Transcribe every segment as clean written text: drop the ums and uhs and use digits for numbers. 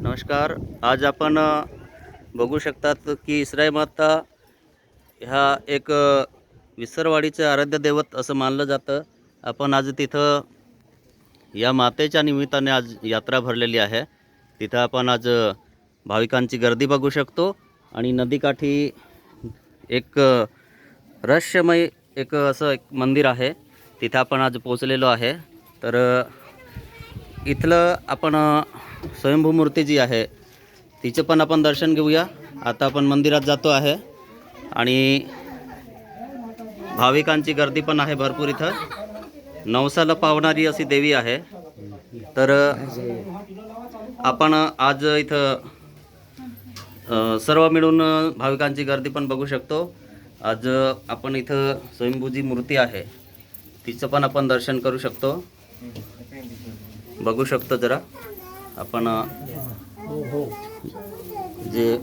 नमस्कार. आज आपण बघू शकतात की इसराई माता ह्या एक विसरवाडीचे आराध्य दैवत असं मानलं जातं. आपण आज तिथं या मातेच्या निमित्ताने आज यात्रा भरलेली आहे. तिथं आपण आज भाविकांची गर्दी बघू शकतो आणि नदीकाठी एक रहस्यमय एक असं एक मंदिर आहे. तिथं आपण आज पोचलेलो आहे. तर इथलं आपण स्वयंभू मूर्ती जी आहे तिचं पण आपण दर्शन घेऊया. आता आपण मंदिरात जातो आहे आणि भाविकांची गर्दी पण आहे भरपूर. इथं नवसाला पावणारी अशी देवी आहे. तर आपण आज इथं सर्व मिळून भाविकांची गर्दी पण बघू शकतो. आज आपण इथं स्वयंभूजी मूर्ती आहे तिचं पण आपण दर्शन करू शकतो. बघू शकतो जरा आपण जे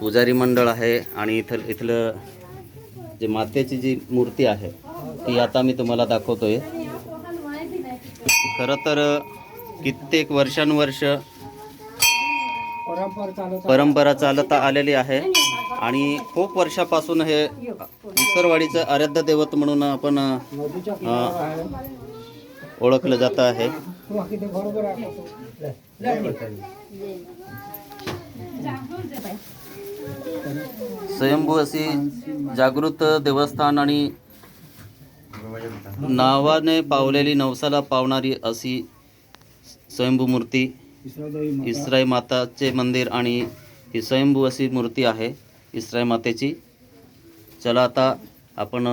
पुजारी मंडळ आहे आणि इथलं जे मातेची जी मूर्ती आहे ती आता मी तुम्हाला दाखवतोय. खरं तर कित्येक वर्षानुवर्ष परंपरा चालत आलेली आहे आणि खूप वर्षापासून हे विसरवाडीचं आराध्य दैवत म्हणून आपण ओळखलं जात आहे. स्वयंभू अशी जागृत देवस्थान आणि नावाने पावलेली नवसाला पावणारी अशी स्वयंभू मूर्ती इसराई माताचे मंदिर आणि ही स्वयंभू अशी मूर्ती आहे इसराई मातेची. चला आता आपण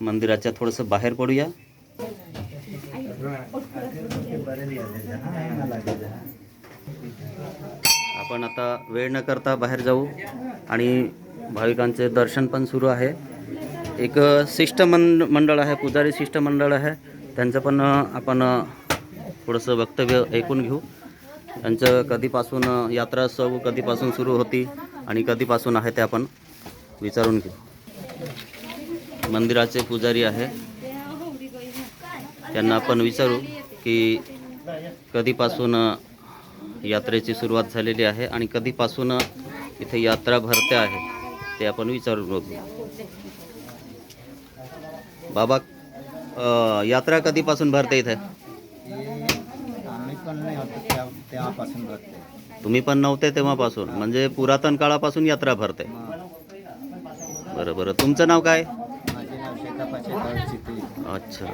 मंदिराच्या थोडंसं बाहेर पडूया. आपण आता वेळ न करता बाहेर जाऊ आणि भाविकांचे दर्शन पण सुरू आहे. एक शिष्टमंडळ आहे, पुजारी शिष्टमंडळ आहे, त्यांचं पण आपण थोडंसं वक्तव्य ऐकून घेऊ. त्यांचं कधीपासून यात्रा कधीपासून सुरू होती आणि कधीपासून आहे ते आपण विचारून घेऊ. मंदिराचे पुजारी आहे त्यांना आपण विचारू की कधीपासून यात्रेची सुरुवात झालेली आहे आणि कधीपासून इथे यात्रा भरते आहे ते आपण विचारून बघू. बाबा, यात्रा कधीपासून भरते इथे? तुम्ही पण नव्हते तेव्हापासून, म्हणजे पुरातन काळापासून यात्रा भरते. बरं बरं. तुमचं नाव काय? अच्छा.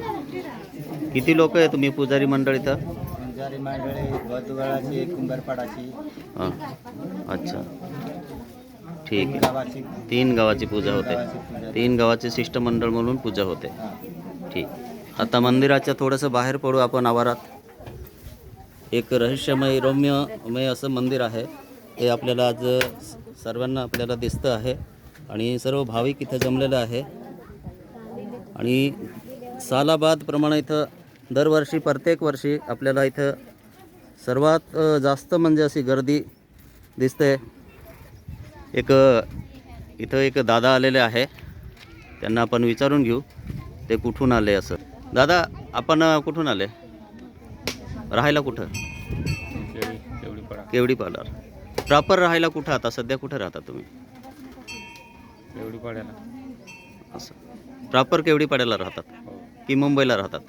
किती लोक आहे तुम्ही पुजारी मंडळ इथं? पुजारी मंडळी बदुगळाची, कुंभारपाडाची. हां, अच्छा, ठीक आहे. 3 गावाची पूजा होते. 3 गावाचे शिष्टमंडळ म्हणून पूजा होते. ठीक. आता मंदिराच्या थोडंसं बाहेर पडू आपण आवारात. एक रहस्यमय रम्यमय असं मंदिर आहे. हे आपल्याला आज सर्वांना आपल्याला दिसतं आहे आणि सर्व भाविक इथं जमलेलं आहे. आणि सालाबाद प्रमाणे इथं दरवर्षी प्रत्येक वर्षी आपल्याला इथं सर्वात जास्त म्हणजे अशी गर्दी दिसते. इथं एक दादा आलेले आहे, त्यांना आपण विचारून घेऊ ते कुठून आले असं. दादा, आपण कुठून आले? राहायला कुठं? केवडीपाडा. प्रॉपर राहायला कुठं? आता सध्या कुठं राहता तुम्ही? केवडीपाड्याला. असं प्रॉपर केवडीपाड्याला राहतात की मुंबईला राहतात?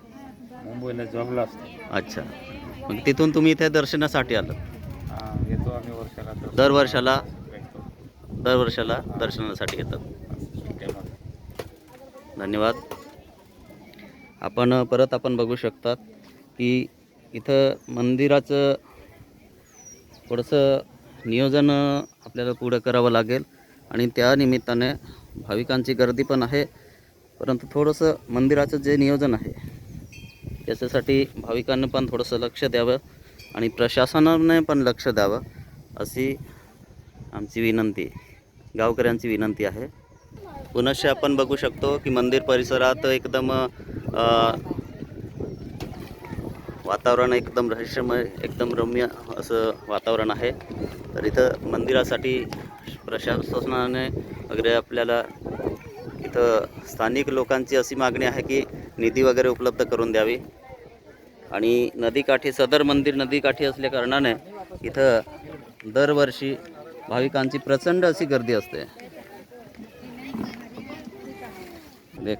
मुंबईला जॉबला असतो. अच्छा. मग तिथून तुम्ही इथे दर्शनासाठी आलं? येतो आम्ही वर्षाला. दरवर्षाला दर्शनासाठी येतात. धन्यवाद. आपण परत बघू शकतात की इथं मंदिराचं थोडंसं नियोजन आपल्याला पुढं करावं लागेल आणि त्या निमित्ताने भाविकांची गर्दी पण आहे. परंतु थोडंसं मंदिराचं जे नियोजन आहे त्याच्यासाठी भाविकांनी पण थोडंसं लक्ष द्यावं आणि प्रशासनाने पण लक्ष द्यावं अशी आमची विनंती, गावकऱ्यांची विनंती आहे. पुनश्च आपण बघू शकतो की मंदिर परिसरात एकदम वातावरण एकदम रहस्यमय, एकदम रम्य असं वातावरण आहे. तर इथं मंदिरासाठी प्रशासनाने वगैरे आपल्याला इथं स्थानिक लोकांची अशी मागणी आहे की निधी वगैरे उपलब्ध करून द्यावी. आणि नदीकाठी, सदर मंदिर नदीकाठी असल्या कारणाने इथं दरवर्षी भाविकांची प्रचंड अशी गर्दी असते. देख